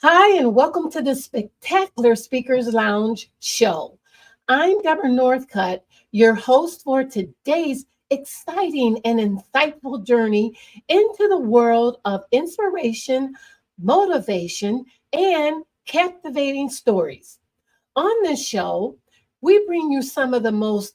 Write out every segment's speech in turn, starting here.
Hi, and welcome to the Spectacular Speakers Lounge show. I'm Deborah Northcutt, your host for today's exciting and insightful journey into the world of inspiration, motivation, and captivating stories. On this show, we bring you some of the most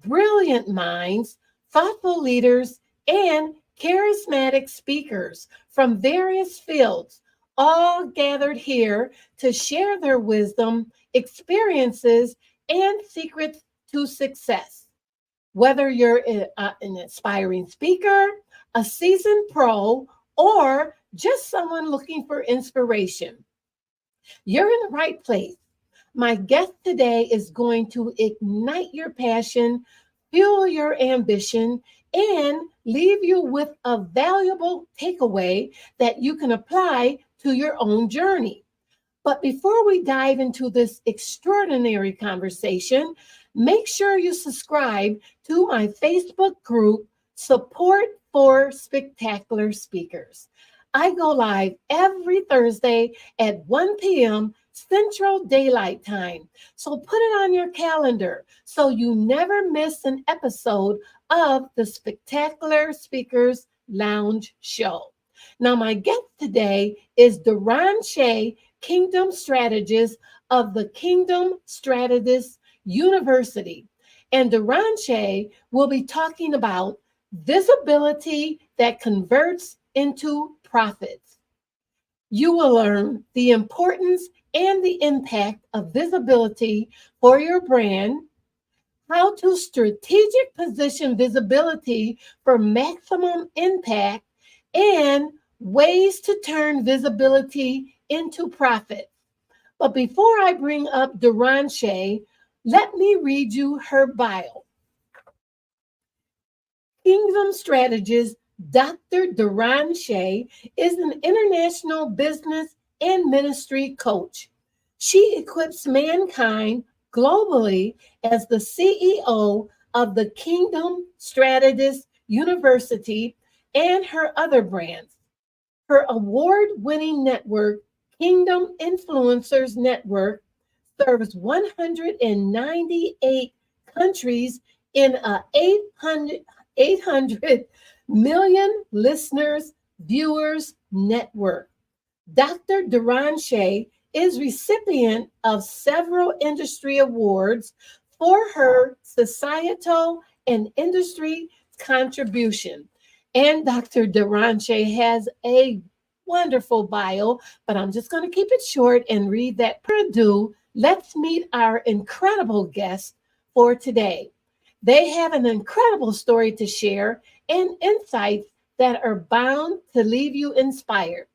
brilliant minds, thoughtful leaders, and charismatic speakers from various fields, all gathered here to share their wisdom, experiences, and secrets to success. Whether you're an aspiring speaker, a seasoned pro, or just someone looking for inspiration, you're in the right place. My guest today is going to ignite your passion, fuel your ambition, and leave you with a valuable takeaway that you can apply to your own journey. But before we dive into this extraordinary conversation, make sure you subscribe to my Facebook group, Support for Spectacular Speakers. I go live every Thursday at 1 p.m. Central Daylight Time. So put it on your calendar so you never miss an episode of the Spectacular Speakers Lounge show. Now, my guest today is Duran Shea, Kingdom Strategist of the Kingdom Strategist University. And Duran Shea will be talking about visibility that converts into profits. You will learn the importance and the impact of visibility for your brand, how to strategic position visibility for maximum impact, and ways to turn visibility into profit. But before I bring up Duran Shea, let me read you her bio. Kingdom strategist Dr. Duran Shea is an international business and ministry coach. She equips mankind globally as the CEO of the Kingdom Strategist University and her other brands. Her award winning network, Kingdom Influencers Network, serves 198 countries in a 800 million listeners, viewers network. Dr. Duran Shea is recipient of several industry awards for her societal and industry contribution. And Dr. Duran Shea has a wonderful bio, but I'm just going to keep it short and read that per ado. Let's meet our incredible guest for today. They have an incredible story to share and insights that are bound to leave you inspired.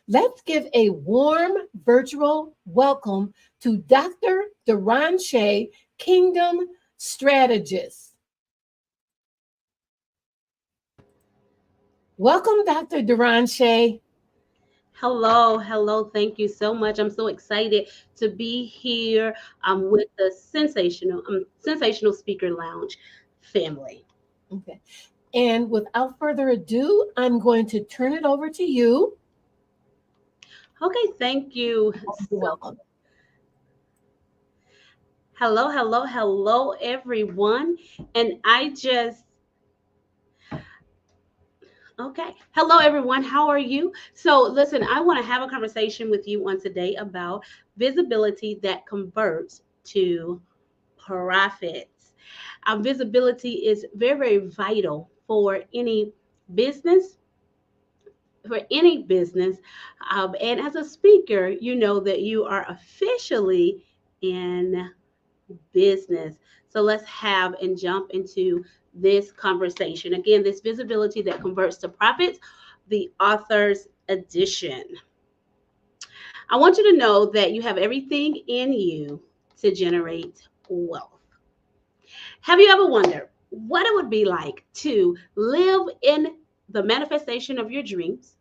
Let's give a warm virtual welcome to Dr. Duran Shea, Kingdom Strategist. Welcome, Dr. Duran Shea. Hello. Thank you so much. I'm so excited to be here with the Sensational Speaker Lounge family. Okay. And without further ado, I'm going to turn it over to you. Okay, thank you. You're welcome. Hello, everyone. And hello, everyone. How are you? So, listen, I want to have a conversation with you on today about visibility that converts to profits. Visibility is very vital business for any business. And as a speaker, you know that you are officially in business. So let's have and jump into this conversation. Again, this visibility that converts to profits, the author's edition. I want you to know that you have everything in you to generate wealth. Have you ever wondered what it would be like to live in the manifestation of your dreams?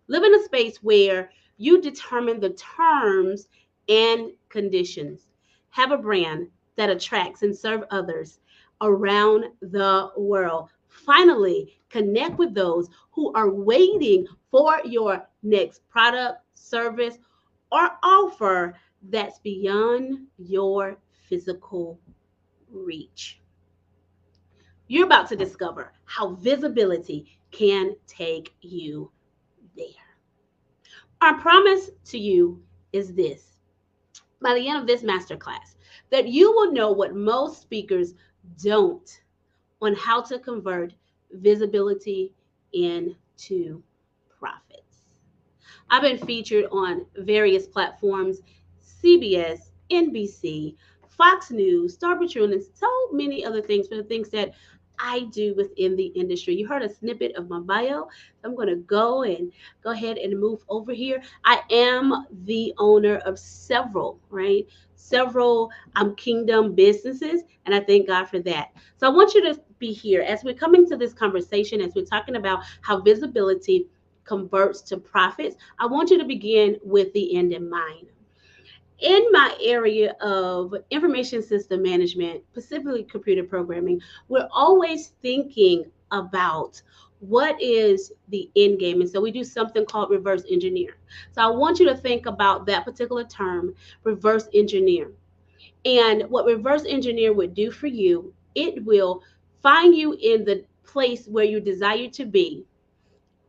Live in a space where you determine the terms and conditions. Have a brand that attracts and serve others around the world. Finally, connect with those who are waiting for your next product, service, or offer that's beyond your physical reach. You're about to discover how visibility can take you there. Our promise to you is this: by the end of this masterclass, that you will know what most speakers don't on how to convert visibility into profits. I've been featured on various platforms: CBS, NBC, Fox News, Star Tribune, and so many other things for the things that I do within the industry. You heard a snippet of my bio. I'm going to go ahead and move over here. I am the owner of several kingdom businesses, and I thank God for that. So I want you to be here as we're coming to this conversation, as we're talking about how visibility converts to profits. I want you to begin with the end in mind. In my area of information system management, specifically computer programming, we're always thinking about what is the end game. And so we do something called reverse engineer. So I want you to think about that particular term, reverse engineer. And what reverse engineer would do for you, it will find you in the place where you desire to be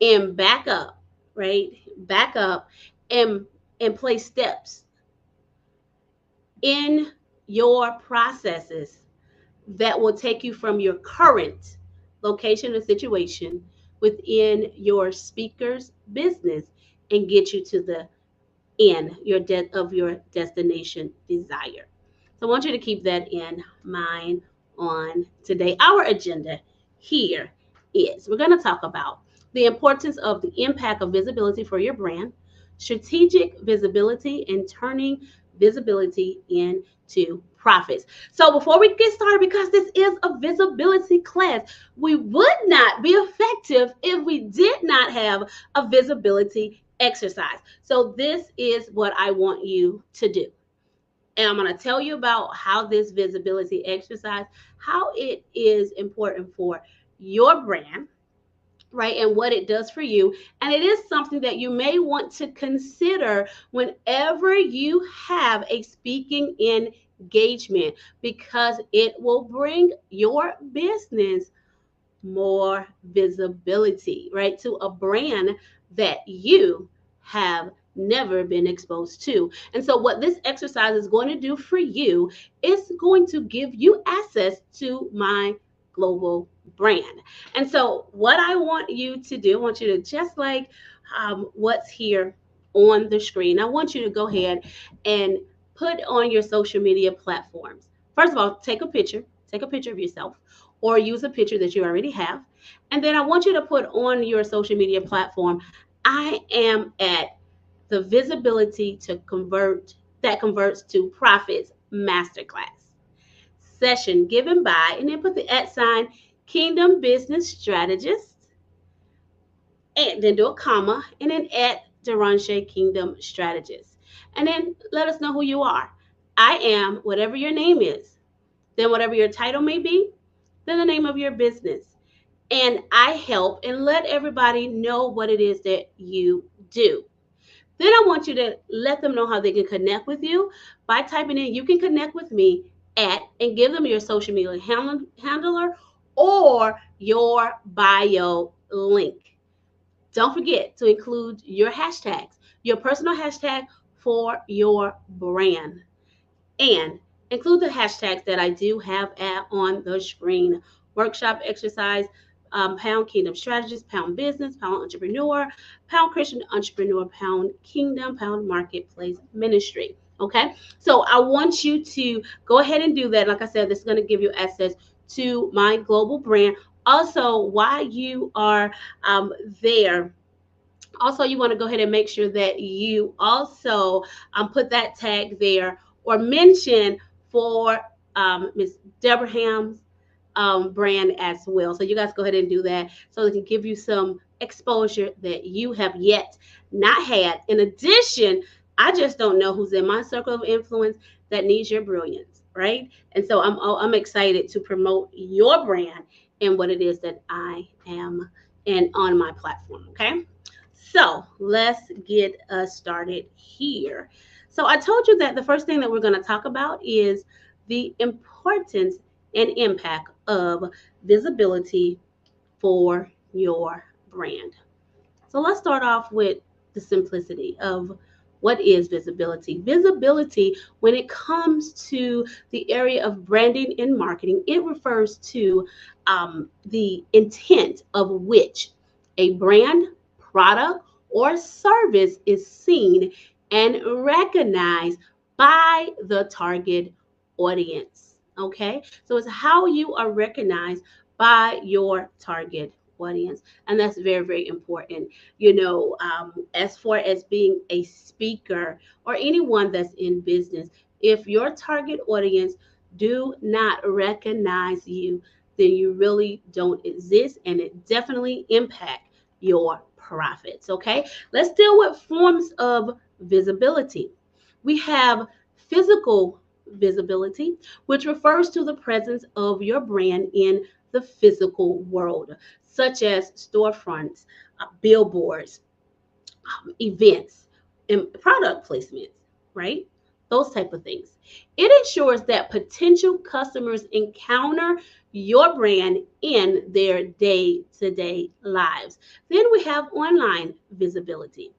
and back up, right? Back up and place steps in your processes that will take you from your current location or situation within your speaker's business and get you to the end of your destination desire. So I want you to keep that in mind on today. Our agenda here is we're going to talk about the importance of the impact of visibility for your brand, strategic visibility, and turning visibility into profits. So before we get started, because this is a visibility class, we would not be effective if we did not have a visibility exercise. So this is what I want you to do. And I'm going to tell you about how this visibility exercise, how it is important for your brand, right? And what it does for you. And it is something that you may want to consider whenever you have a speaking engagement, because it will bring your business more visibility, right? To a brand that you have never been exposed to. And so what this exercise is going to do for you is going to give you access to my global brand. And so what I want you to do, I want you to, just like what's here on the screen, I want you to go ahead and put on your social media platforms. First of all, take a picture of yourself, or use a picture that you already have. And then I want you to put on your social media platform, I am at the visibility to converts to profits masterclass session given by, and then put the @ Kingdom Business Strategist, and then do a comma, and then @Deranshay Kingdom Strategist. And then let us know who you are. I am whatever your name is, then whatever your title may be, then the name of your business. And I help and let everybody know what it is that you do. Then I want you to let them know how they can connect with you by typing in, you can connect with me at, and give them your social media handler or your bio link. Don't forget to include your hashtags, your personal hashtag for your brand. And include the hashtags that I do have on the screen: workshop exercise, pound kingdom strategist, pound business, pound entrepreneur, pound Christian entrepreneur, pound kingdom, pound marketplace ministry. Okay, so I want you to go ahead and do that. Like I said, this is going to give you access to my global brand. Also, while you are there, also you want to go ahead and make sure that you also put that tag there or mention for Miss Deborah Ham's brand as well. So you guys go ahead and do that so they can give you some exposure that you have yet not had. In addition, I just don't know who's in my circle of influence that needs your brilliance, right? And so I'm excited to promote your brand and what it is that I am and on my platform. Okay. So let's get us started here. So I told you that the first thing that we're going to talk about is the importance and impact of visibility for your brand. So let's start off with the simplicity of what is visibility. Visibility, when it comes to the area of branding and marketing, it refers to the intent of which a brand, product, or service is seen and recognized by the target audience. Okay, so it's how you are recognized by your target audience, and that's very, very important. As far as being a speaker or anyone that's in business, if your target audience do not recognize you, then you really don't exist, and it definitely impact your profits. Okay, let's deal with forms of visibility. We have physical visibility, which refers to the presence of your brand in the physical world, such as storefronts, billboards, events, and product placements, right? Those type of things. It ensures that potential customers encounter your brand in their day-to-day lives. Then we have online visibility.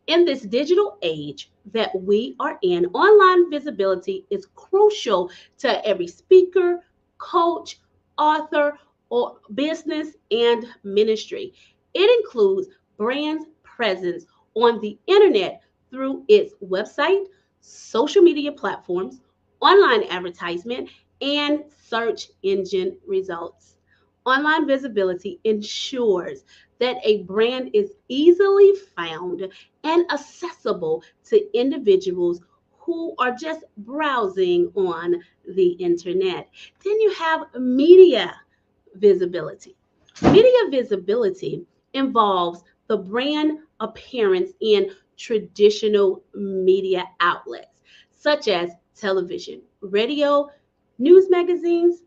In this digital age that we are in, online visibility is crucial to every speaker, coach, author, or business and ministry. It includes brands' presence on the internet through its website, social media platforms, online advertisement, and search engine results. Online visibility ensures that a brand is easily found and accessible to individuals who are just browsing on the internet. Then you have media visibility. Media visibility involves the brand appearance in traditional media outlets such as television, radio, news magazines,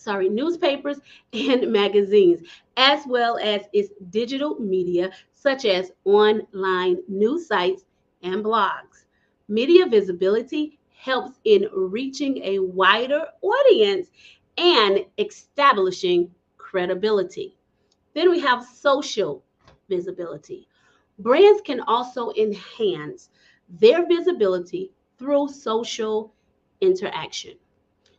newspapers and magazines, as well as its digital media, such as online news sites and blogs. Media visibility helps in reaching a wider audience and establishing credibility. Then we have social visibility. Brands can also enhance their visibility through social interaction.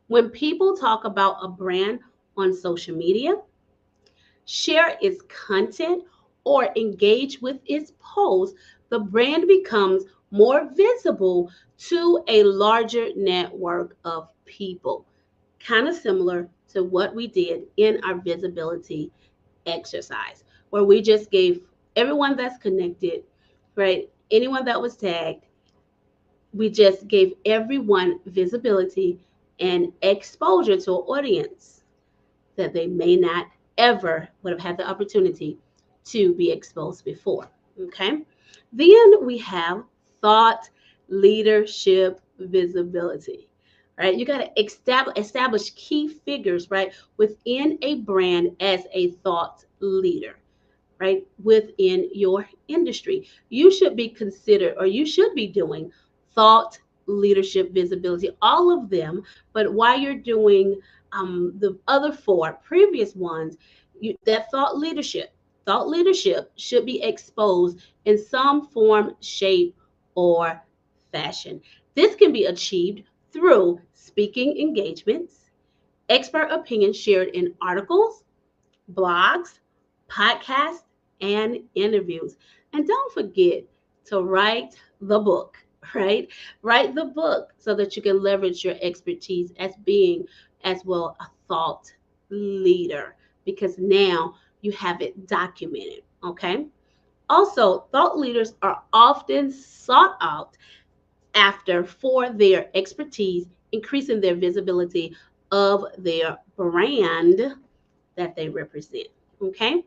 When people talk about a brand on social media, share its content, or engage with its posts, the brand becomes more visible to a larger network of people. Kind of similar to what we did in our visibility exercise, where we just gave everyone that's connected, right? Anyone that was tagged, we just gave everyone visibility and exposure to an audience that they may not ever would have had the opportunity to be exposed before. Okay. Then we have thought leadership visibility. Right? You got to establish key figures, right, within a brand as a thought leader, right, within your industry. You should be considered, or you should be doing thought leadership visibility, all of them. But while you're doing the other four previous ones, that thought leadership should be exposed in some form, shape, or fashion. This can be achieved through speaking engagements, expert opinions shared in articles, blogs, podcasts, and interviews. And don't forget to write the book, right? Write the book so that you can leverage your expertise as being as well a thought leader, because now you have it documented, okay? Also, thought leaders are often sought out after for their expertise, increasing their visibility of their brand that they represent. Okay,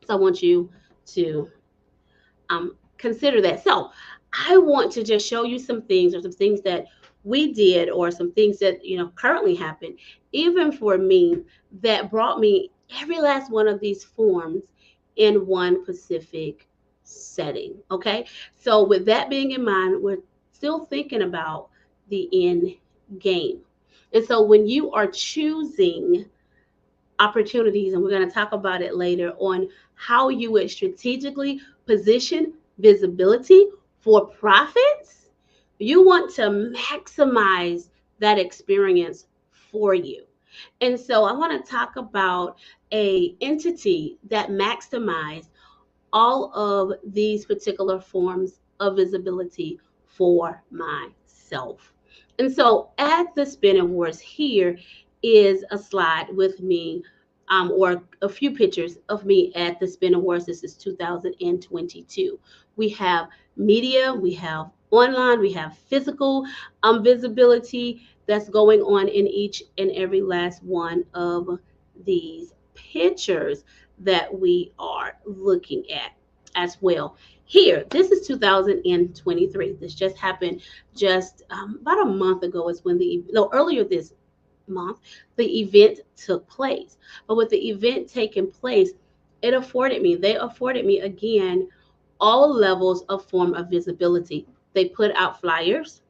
so I want you to consider that. So I want to just show you some things, or some things that we did, or some things that currently happen, even for me, that brought me every last one of these forms in one specific setting. Okay. So with that being in mind, we're still thinking about the end game. And so when you are choosing opportunities, and we're going to talk about it later on how you would strategically position visibility for profits, you want to maximize that experience for you. And so I want to talk about a entity that maximized all of these particular forms of visibility for myself. And so at the Spin Wars, here is a slide with me, or a few pictures of me at the Spin Wars. This is 2022. We have media, we have online, we have physical visibility that's going on in each and every last one of these pictures that we are looking at as well. Here, this is 2023. This just happened just about a month ago, is when earlier this month, the event took place. But with the event taking place, they afforded me again all levels of form of visibility. They put out flyers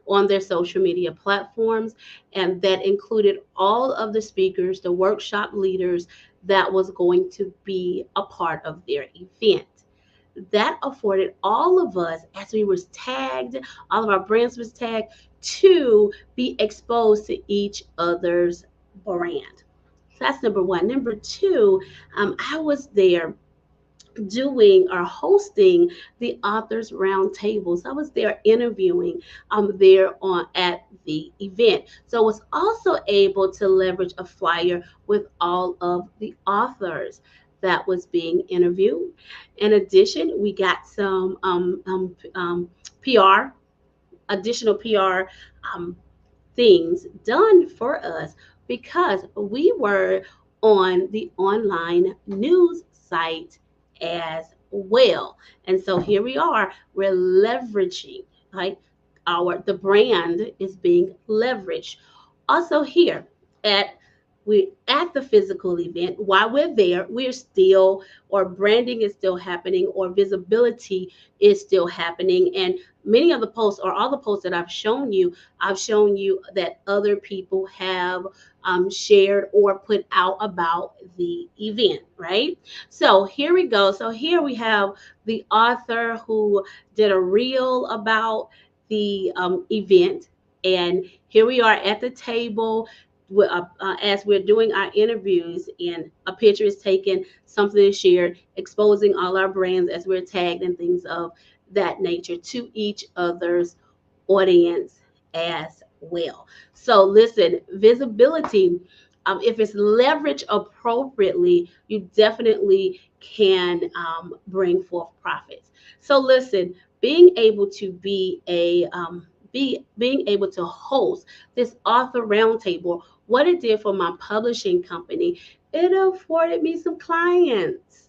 on their social media platforms, and that included all of the speakers, the workshop leaders that was going to be a part of their event. That afforded all of us, as we were tagged, all of our brands was tagged, to be exposed to each other's brand. So that's number one. Number two, I was there doing or hosting the authors roundtables. I was there interviewing there on at the event. So I was also able to leverage a flyer with all of the authors that was being interviewed. In addition, we got some PR, additional PR um, things done for us because we were on the online news site as well. And so here we are, we're leveraging, right? The brand is being leveraged. Also here at we at the physical event, while we're there, we're still, or branding is still happening, or visibility is still happening. And many of the posts, or all the posts that I've shown you that other people have shared or put out about the event, right? So here we go. So here we have the author who did a reel about the event. And here we are at the table as we're doing our interviews, and a picture is taken, something is shared, exposing all our brands as we're tagged and things of that nature to each other's audience as well. So listen, visibility, if it's leveraged appropriately, you definitely can bring forth profits. So listen, being able to being able to host this author roundtable, what it did for my publishing company, it afforded me some clients,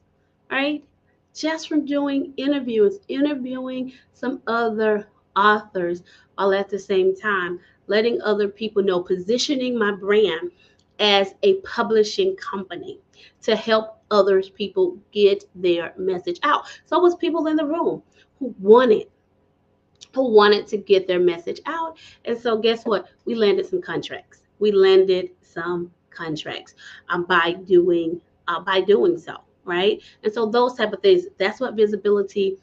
right? Just from doing interviewing some other authors, while at the same time letting other people know, positioning my brand as a publishing company to help others people get their message out. So it was people in the room who wanted to get their message out. And so guess what? We landed some contracts. We landed some contracts by doing so, right? And so those type of things, that's what visibility,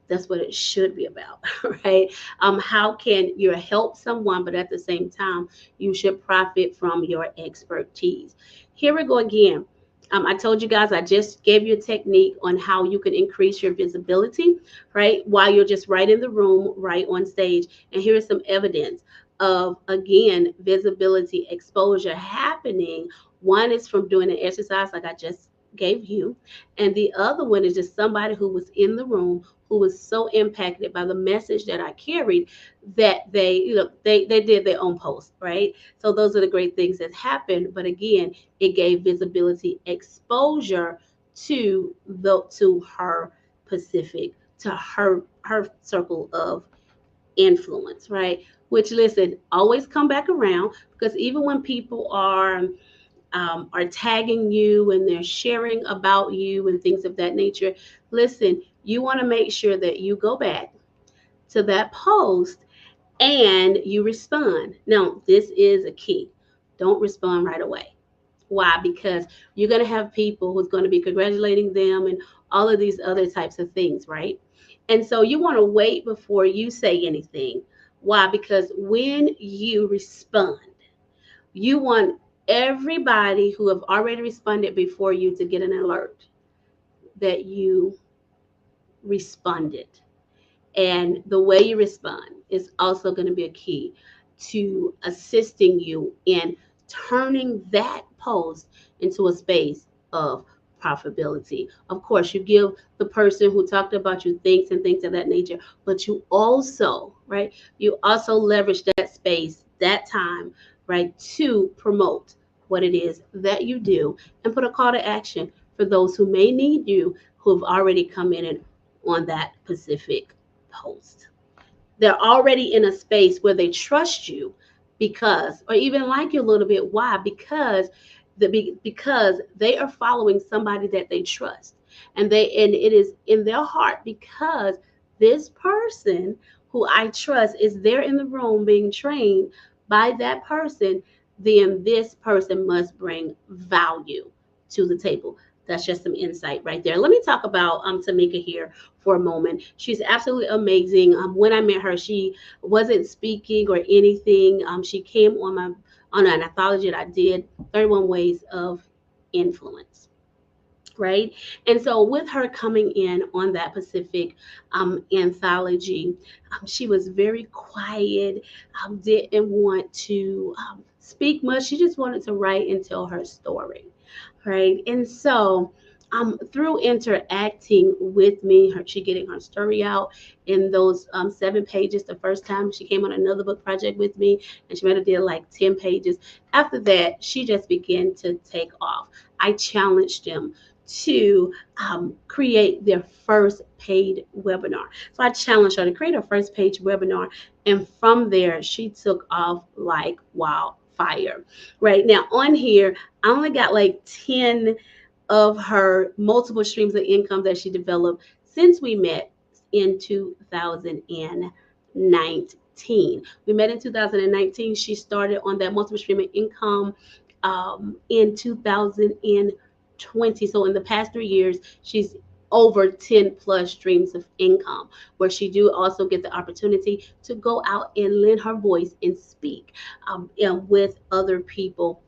that's what it should be about, right? How can you help someone, but at the same time, you should profit from your expertise. Here we go again. I told you guys, I just gave you a technique on how you can increase your visibility, right? While you're just right in the room, right on stage. And here is some evidence of, again, visibility exposure happening. One is from doing an exercise like I just gave you. And the other one is just somebody who was in the room who was so impacted by the message that I carried that they did their own post, right? So those are the great things that happened. But again, it gave visibility exposure to her Pacific, to her circle of influence, right? Which, listen, always come back around, because even when people are tagging you and they're sharing about you and things of that nature, listen, you want to make sure that you go back to that post and you respond. Now, this is a key. Don't respond right away. Why? Because you're going to have people who's going to be congratulating them and all of these other types of things, right? And so you want to wait before you say anything. Why? Because when you respond, you want everybody who have already responded before you to get an alert that you responded. And the way you respond is also going to be a key to assisting you in turning that post into a space of profitability. Of course, you give the person who talked about you thanks and things of that nature, but you also, right, you also leverage that space, that time, right, to promote what it is that you do and put a call to action for those who may need you who have already come in and on that specific post. They're already in a space where they trust you because, or even like you a little bit. Why? Because they are following somebody that they trust, and it is in their heart because this person who I trust is there in the room being trained by that person. Then this person must bring value to the table. That's just some insight right there. Let me talk about Tamika here for a moment. She's absolutely amazing. When I met her, she wasn't speaking or anything. She came on an anthology that I did, 31 Ways of Influence. Right. And so with her coming in on that Pacific anthology, she was very quiet, didn't want to speak much. She just wanted to write and tell her story. Right. And so through interacting with me, she getting her story out in those 7 pages the first time. She came on another book project with me and she might have did like 10 pages. After that, she just began to take off. I challenged them to create their first paid webinar. So I challenged her to create her first page webinar. And from there, she took off like wildfire. Right now on here, I only got like 10 of her multiple streams of income that she developed since we met in 2019. We met in 2019. She started on that multiple stream of income in 2020. So in the past 3 years, she's over 10 plus streams of income where she do also get the opportunity to go out and lend her voice and speak and with other people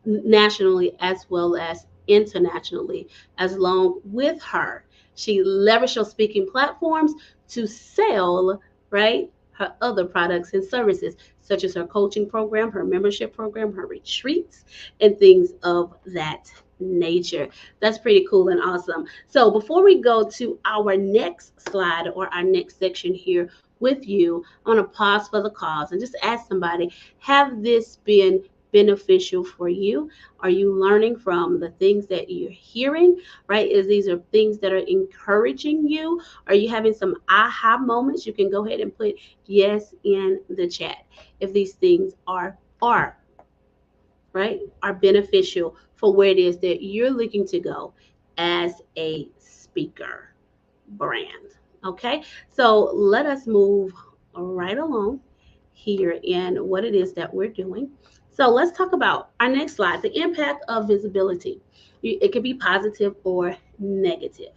nationally as well as internationally. As long with her, she leveraged her speaking platforms to sell, right, her other products and services, such as her coaching program, her membership program, her retreats, and things of that nature. That's pretty cool and awesome. So before we go to our next slide or our next section here with you, I want to pause for the cause and just ask somebody, have this been beneficial for you? Are you learning from the things that you're hearing, right? Is these are things that are encouraging you? Are you having some aha moments? You can go ahead and put yes in the chat if these things are right, are beneficial for where it is that you're looking to go as a speaker brand. Okay, so let us move right along here in what it is that we're doing. So let's talk about our next slide, the impact of visibility. It can be positive or negative.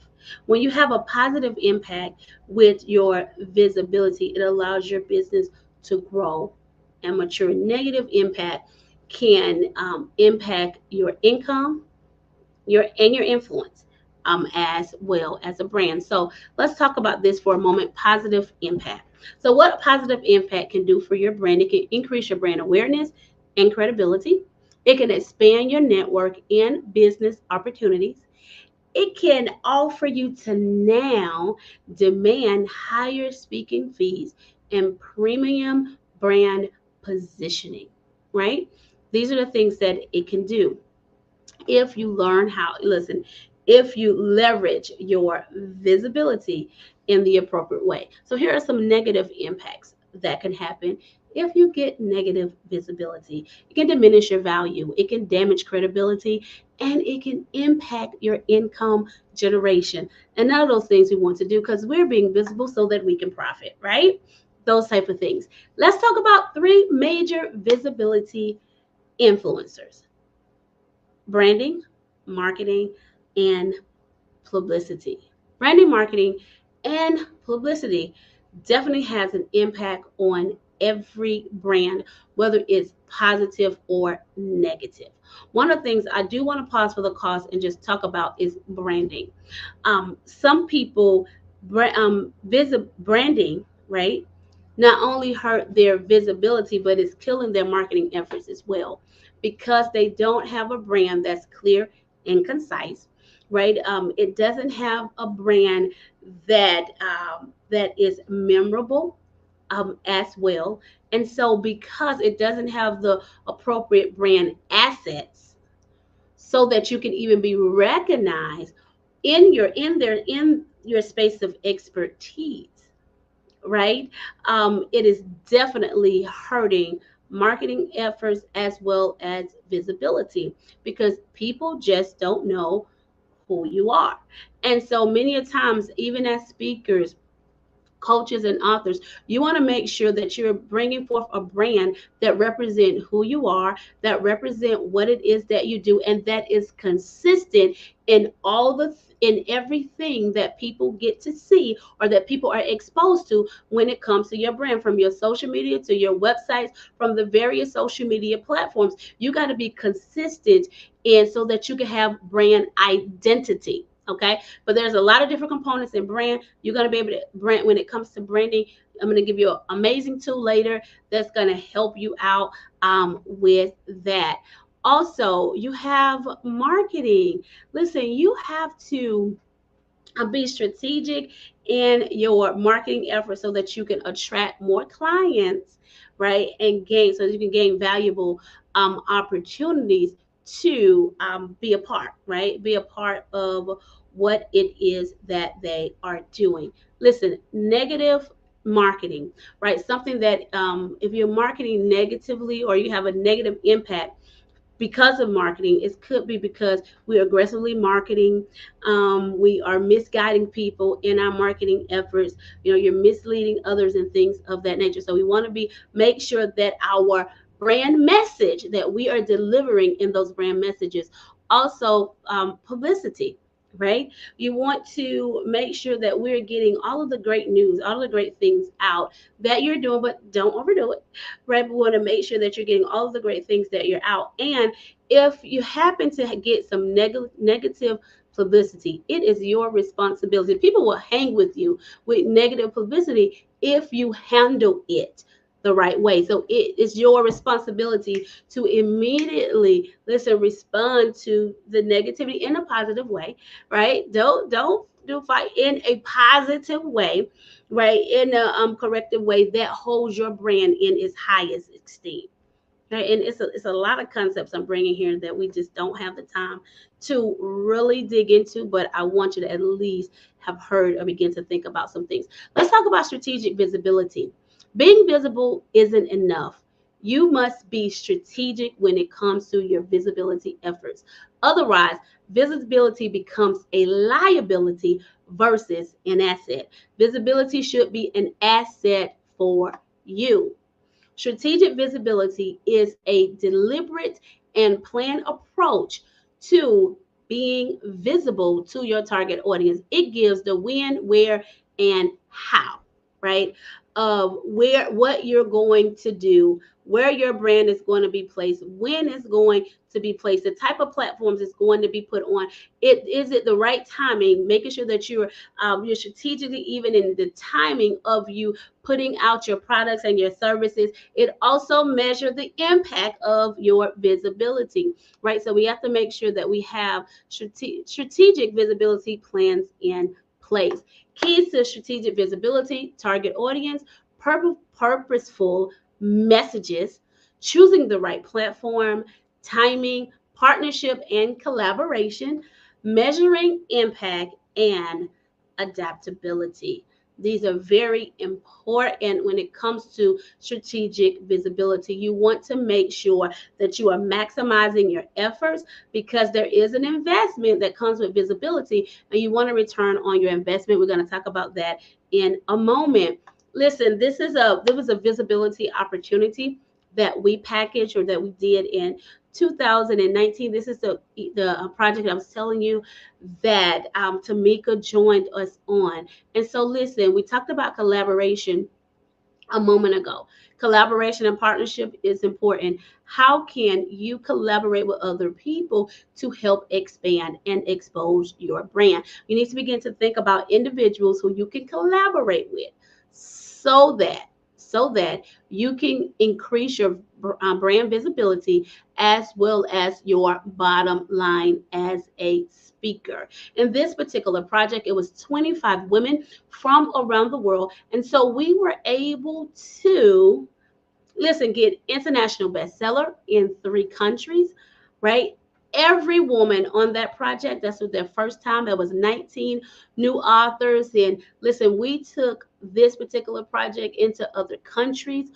When you have a positive impact with your visibility, it allows your business to grow and mature. Negative impact can impact your income, your influence as well as a brand. So let's talk about this for a moment. Positive impact. So what positive impact can do for your brand? It can increase your brand awareness and credibility. It can expand your network and business opportunities. It can offer you to now demand higher speaking fees and premium brand positioning, right? These are the things that it can do if you learn how, listen, if you leverage your visibility in the appropriate way. So here are some negative impacts that can happen if you get negative visibility. It can diminish your value, it can damage credibility, and it can impact your income generation. And none of those things we want to do because we're being visible so that we can profit, right? Those type of things. Let's talk about three major visibility influencers: branding, marketing, and publicity. Branding, marketing, and publicity definitely has an impact on every brand, whether it's positive or negative. One of the things I do want to pause for the cause and just talk about is branding. Some people visit branding, right? Not only hurt their visibility, but it's killing their marketing efforts as well because they don't have a brand that's clear and concise, right? It doesn't have a brand that is memorable as well. And so, because it doesn't have the appropriate brand assets, so that you can even be recognized in your space of expertise, right? It is definitely hurting marketing efforts as well as visibility because people just don't know who you are. And so many a times, even as speakers, coaches, and authors, you want to make sure that you're bringing forth a brand that represent who you are, that represent what it is that you do, and that is consistent in in everything that people get to see or that people are exposed to when it comes to your brand, from your social media to your websites, from the various social media platforms. You got to be consistent in so that you can have brand identity. Okay, but there's a lot of different components in brand. You're going to be able to brand when it comes to branding. I'm going to give you an amazing tool later that's going to help you out with that. Also, you have marketing. Listen, you have to be strategic in your marketing efforts so that you can attract more clients, right? And gain so you can gain valuable opportunities to be a part, right? Be a part of what it is that they are doing. Listen, negative marketing, right? Something that if you're marketing negatively or you have a negative impact because of marketing. It could be because we're aggressively marketing. We are misguiding people in our marketing efforts. You know, you're misleading others and things of that nature. So we want to make sure that our brand message that we are delivering in those brand messages, also publicity. Right? You want to make sure that we're getting all of the great news, all of the great things out that you're doing, but don't overdo it, right? We want to make sure that you're getting all of the great things that you're out. And if you happen to get some negative publicity, it is your responsibility. People will hang with you with negative publicity if you handle it the right way. So it is your responsibility to immediately respond to the negativity in a positive way, right? Don't do fight in a positive way, right? In a corrective way that holds your brand in its highest esteem. Okay, and it's a lot of concepts I'm bringing here that we just don't have the time to really dig into, but I want you to at least have heard or begin to think about some things. Let's talk about strategic visibility. Being visible isn't enough. You must be strategic when it comes to your visibility efforts. Otherwise, visibility becomes a liability versus an asset. Visibility should be an asset for you. Strategic visibility is a deliberate and planned approach to being visible to your target audience. It gives the when, where, and how, right? Of what you're going to do, where your brand is going to be placed, when it's going to be placed, the type of platforms it's going to be put on. Is it the right timing? Making sure that you're strategically even in the timing of you putting out your products and your services. It also measures the impact of your visibility, right? So we have to make sure that we have strategic visibility plans in place. Keys to strategic visibility: target audience, purposeful messages, choosing the right platform, timing, partnership and collaboration, measuring impact, and adaptability. These are very important when it comes to strategic visibility. You want to make sure that you are maximizing your efforts because there is an investment that comes with visibility and you want to return on your investment. We're going to talk about that in a moment. Listen, there was a visibility opportunity that we packaged or that we did in 2019. This is the project I was telling you that Tamika joined us on. And so, listen, we talked about collaboration a moment ago. Collaboration and partnership is important. How can you collaborate with other people to help expand and expose your brand? You need to begin to think about individuals who you can collaborate with so that you can increase your brand visibility as well as your bottom line as a speaker. In this particular project, it was 25 women from around the world. And so we were able to, listen, get international bestseller in 3 countries, right? Every woman on that project, that's their first time. There was 19 new authors. And listen, we took this particular project into other countries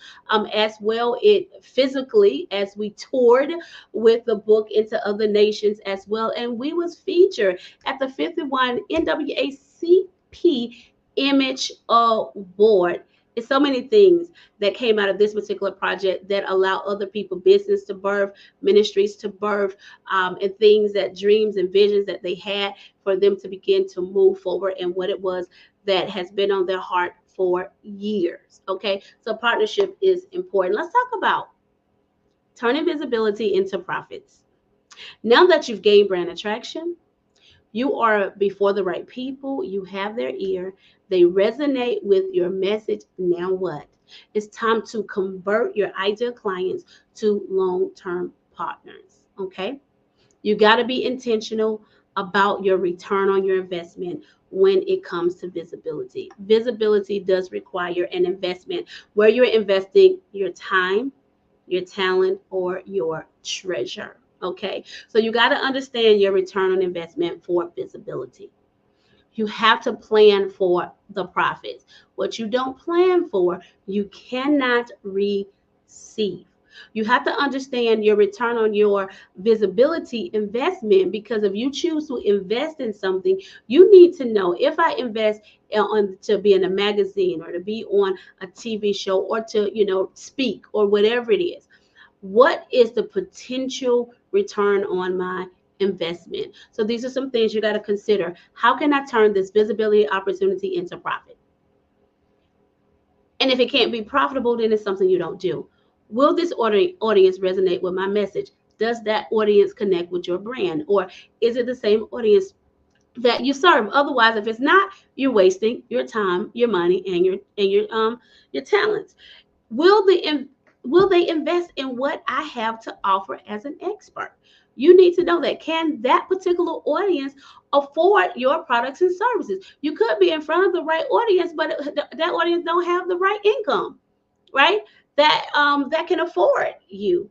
as well. It physically, as we toured with the book into other nations as well. And we was featured at the 51 NAACP Image Award. It's so many things that came out of this particular project that allow other people business to birth, ministries to birth, and things that dreams and visions that they had for them to begin to move forward and what it was that has been on their heart for years. Okay, so partnership is important. Let's talk about turning visibility into profits. Now that you've gained brand attraction, you are before the right people, you have their ear, they resonate with your message. Now what? It's time to convert your ideal clients to long-term partners. Okay? You got to be intentional about your return on your investment when it comes to visibility. Visibility does require an investment where you're investing your time, your talent, or your treasure. Okay, so you got to understand your return on investment for visibility. You have to plan for the profits. What you don't plan for, you cannot receive. You have to understand your return on your visibility investment, because if you choose to invest in something, you need to know, if I invest on to be in a magazine or to be on a TV show or to, speak or whatever it is, what is the potential return on my investment? So these are some things you got to consider. How can I turn this visibility opportunity into profit? And if it can't be profitable, then it's something you don't do. Will this audience resonate with my message? Does that audience connect with your brand? Or is it the same audience that you serve? Otherwise, if it's not, you're wasting your time, your money, and your talents. Will they invest in what I have to offer as an expert? You need to know that. Can that particular audience afford your products and services? You could be in front of the right audience, but that audience don't have the right income, right? That can afford you.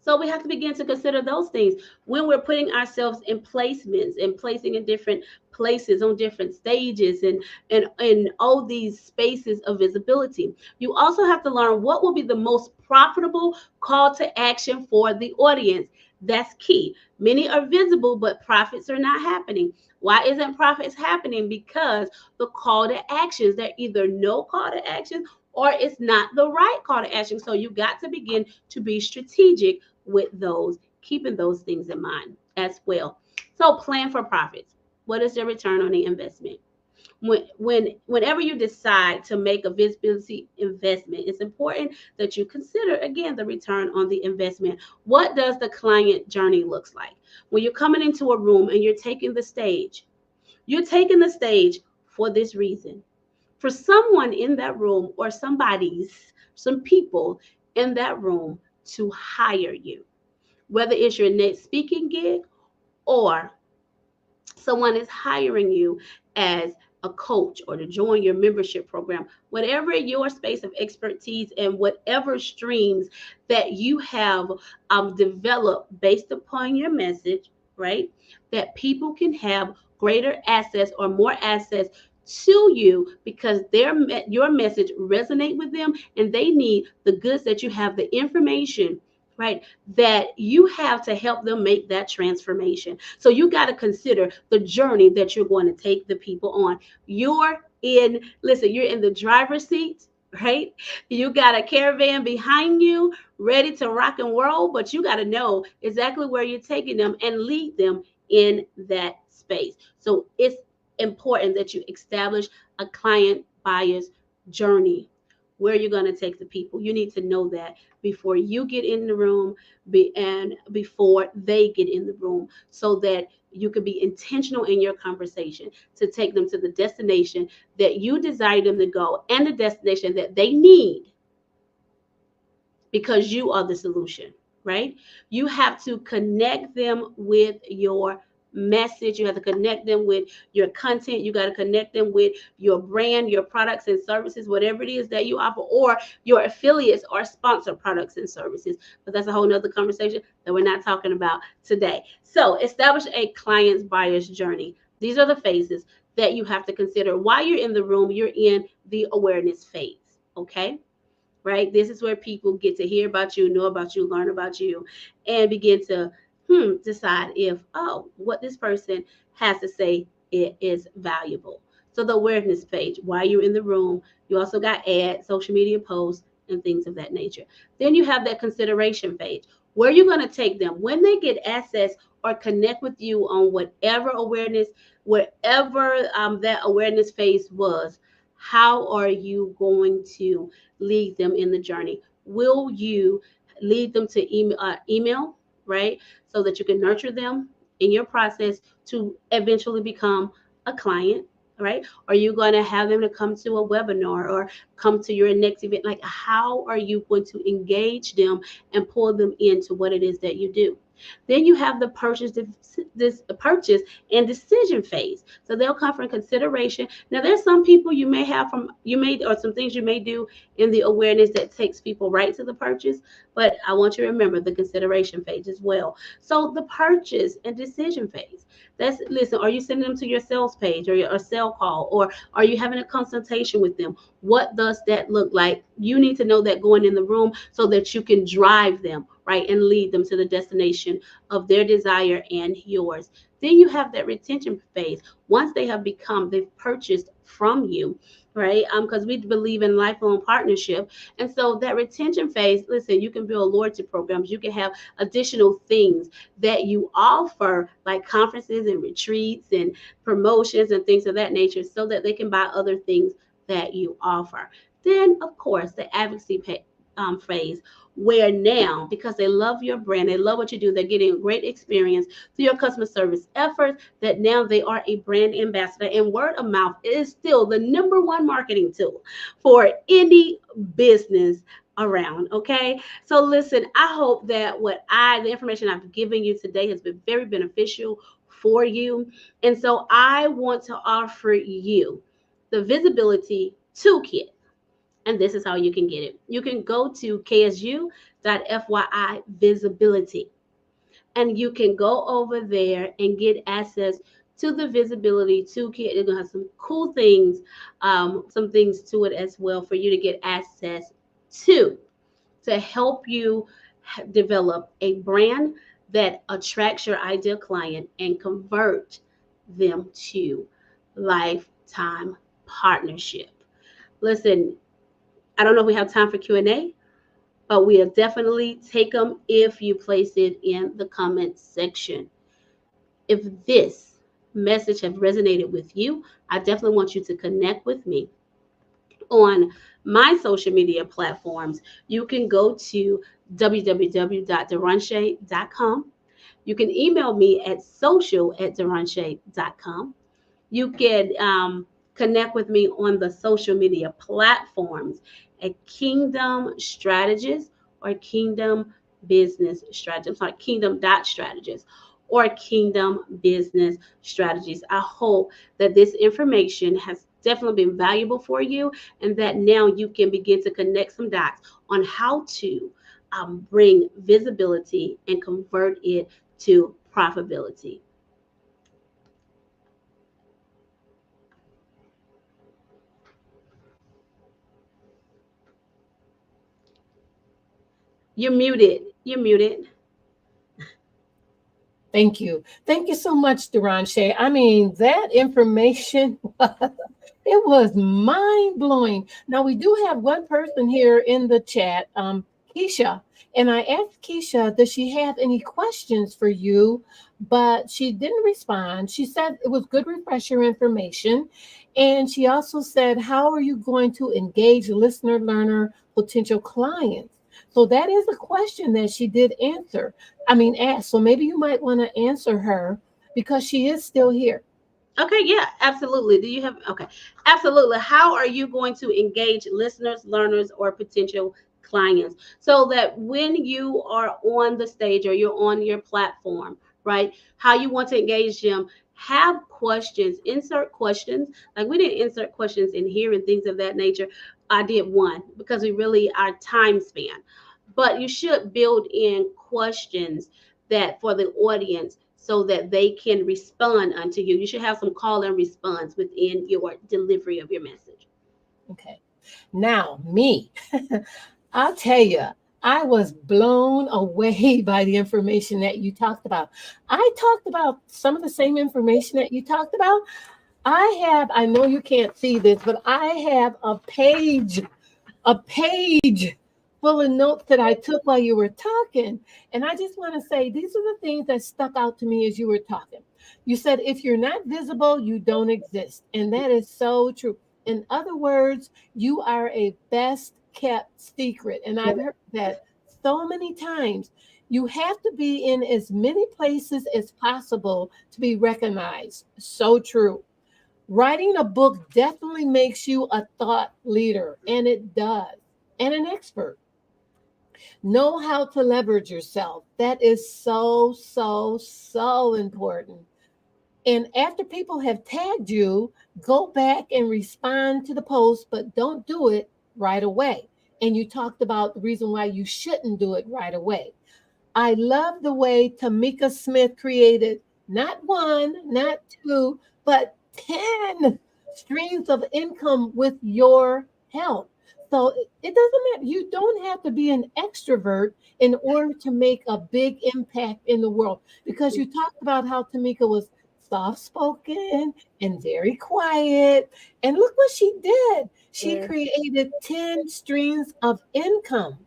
So we have to begin to consider those things when we're putting ourselves in placements and placing in different places on different stages and all these spaces of visibility. You also have to learn what will be the most profitable call to action for the audience. That's key. Many are visible, but profits are not happening. Why isn't profits happening? Because the call to actions, they're either no call to action or it's not the right call to action. So you got to begin to be strategic with those, keeping those things in mind as well. So plan for profits. What is the return on the investment? Whenever you decide to make a visibility investment, it's important that you consider, again, the return on the investment. What does the client journey looks like? When you're coming into a room and you're taking the stage for this reason, for someone in that room or some people in that room to hire you, whether it's your next speaking gig or someone is hiring you as a coach or to join your membership program, whatever your space of expertise and whatever streams that you have developed based upon your message, right? That people can have greater access or more access to you because your message resonate with them, and they need the goods that you have, the information, right, that you have to help them make that transformation. So you got to consider the journey that you're going to take the people on. You're in the driver's seat, right? You got a caravan behind you ready to rock and roll, but you got to know exactly where you're taking them and lead them in that space. So it's important that you establish a client buyer's journey, where you're going to take the people. You need to know that before you get in the room and before they get in the room, so that you can be intentional in your conversation to take them to the destination that you desire them to go and the destination that they need, because you are the solution, right? You have to connect them with your message. You have to connect them with your content. You got to connect them with your brand, your products and services, whatever it is that you offer, or your affiliates or sponsor products and services. But that's a whole nother conversation that we're not talking about today. So establish a client's buyer's journey. These are the phases that you have to consider. While you're in the room, you're in the awareness phase, okay? Right? This is where people get to hear about you, know about you, learn about you, and begin to decide if, oh, what this person has to say it is valuable. So the awareness page, while you're in the room, you also got ads, social media posts, and things of that nature. Then you have that consideration page, where you're going to take them when they get access or connect with you on whatever awareness, wherever that awareness phase was. How are you going to lead them in the journey? Will you lead them to email, right? So that you can nurture them in your process to eventually become a client, right? Are you going to have them to come to a webinar or come to your next event? Like, how are you going to engage them and pull them into what it is that you do? Then you have the purchase and decision phase. So they'll come from consideration. Now, there's some people or some things you may do in the awareness that takes people right to the purchase, but I want you to remember the consideration phase as well. So the purchase and decision phase. Listen, are you sending them to your sales page or your sale call, or are you having a consultation with them? What does that look like? You need to know that going in the room so that you can drive them, right, and lead them to the destination of their desire and yours. Then you have that retention phase. Once they've purchased from you, right? Because we believe in lifelong partnership. And so that retention phase, listen, you can build loyalty programs. You can have additional things that you offer, like conferences and retreats and promotions and things of that nature, so that they can buy other things that you offer. Then, of course, the advocacy phase, where now, because they love your brand, they love what you do, they're getting a great experience through your customer service efforts, that now they are a brand ambassador. And word of mouth is still the number one marketing tool for any business around. Okay. So listen, I hope that the information I've given you today has been very beneficial for you. And so I want to offer you the visibility toolkit. And this is how you can get it. You can go to ksU.fyi visibility, and you can go over there and get access to the visibility toolkit. It's going to have some cool things, some things to it as well for you to get access to help you develop a brand that attracts your ideal client and convert them to lifetime partnership. Listen, I don't know if we have time for Q&A, but we'll definitely take them if you place it in the comment section. If this message has resonated with you, I definitely want you to connect with me on my social media platforms. You can go to www.deronshay.com. You can email me at social@deronshay.com. You can connect with me on the social media platforms at Kingdom Strategist or Kingdom Business Strategist. I'm sorry, Kingdom.strategist or Kingdom Business Strategies. I hope that this information has definitely been valuable for you, and that now you can begin to connect some dots on how to bring visibility and convert it to profitability. You're muted. You're muted. Thank you. Thank you so much, Duranche. I mean, that information, it was mind blowing. Now, we do have one person here in the chat, Keisha. And I asked Keisha, does she have any questions for you? But she didn't respond. She said it was good refresher information. And she also said, how are you going to engage listener, learner, potential clients? So that is a question that she did answer. I mean, ask. So maybe you might want to answer her because she is still here. Okay, yeah, absolutely. Do you have okay? Absolutely. How are you going to engage listeners, learners, or potential clients so that when you are on the stage or you're on your platform, right? How you want to engage them? Have questions, insert questions. Like we didn't insert questions in here and things of that nature. I did one because we really our time span. But you should build in questions that for the audience so that they can respond unto you. You should have some call and response within your delivery of your message. Okay. Now, me, I'll tell you, I was blown away by the information that you talked about. I talked about some of the same information that you talked about. I know you can't see this, but I have a page full of notes that I took while you were talking. And I just want to say these are the things that stuck out to me as you were talking. You said, if you're not visible, you don't exist. And that is so true. In other words, you are a best kept secret. And I've heard that so many times. You have to be in as many places as possible to be recognized. So true. Writing a book definitely makes you a thought leader, and it does, and an expert. Know how to leverage yourself. That is so, so, so important. And after people have tagged you, go back and respond to the post, but don't do it right away. And you talked about the reason why you shouldn't do it right away. I love the way Tamika Smith created not one, not two, but 10 streams of income with your help. So it doesn't matter. You don't have to be an extrovert in order to make a big impact in the world because you talked about how Tamika was soft spoken and very quiet. And look what she did. She Yeah. created 10 streams of income.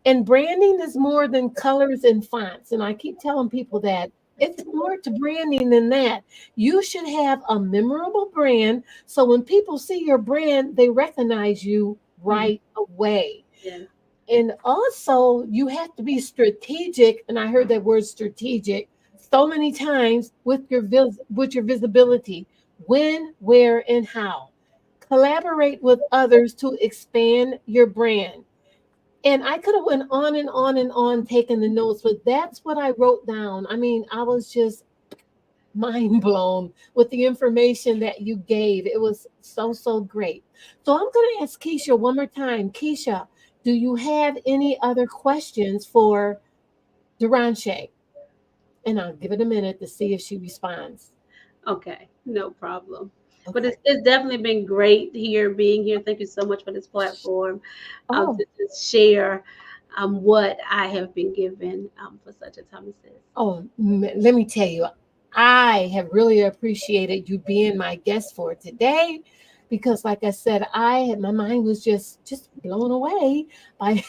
And branding is more than colors and fonts. And I keep telling people that it's more to branding than that. You should have a memorable brand. So when people see your brand, they recognize you Mhm. right away. Yeah. And also, you have to be strategic. And I heard that word strategic so many times with your visibility. When, where, and how. Collaborate with others to expand your brand. And I could have went on and on and on taking the notes, but that's what I wrote down. I mean, I was just mind blown with the information that you gave. It was so, so great. So I'm going to ask Keisha one more time. Keisha, do you have any other questions for Duranche? And I'll give it a minute to see if she responds. Okay, no problem. But Okay. it's definitely been great here being here. Thank you so much for this platform Oh, to just share what I have been given for such a time as this. let me tell you, I have really appreciated you being my guest for today because, like I said, my mind was just blown away by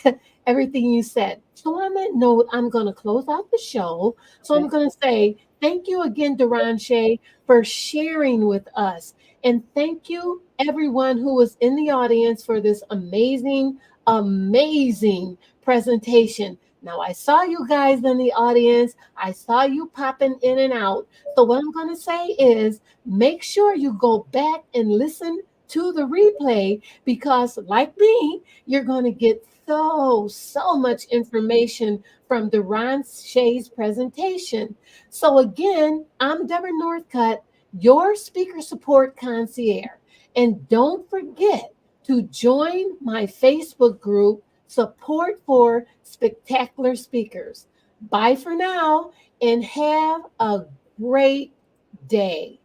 everything you said. So on that note, I'm going to close out the show. So I'm Okay. going to say thank you again, Duranche, for sharing with us, and thank you everyone who was in the audience for this amazing, amazing presentation. Now, I saw you guys in the audience. I saw you popping in and out. So, what I'm going to say is make sure you go back and listen to the replay because, like me, you're going to get so, so much information from Duran Shay's presentation. So, again, I'm Deborah Northcutt, your speaker support concierge. And don't forget to join my Facebook group, Support for Spectacular Speakers. Bye for now and have a great day.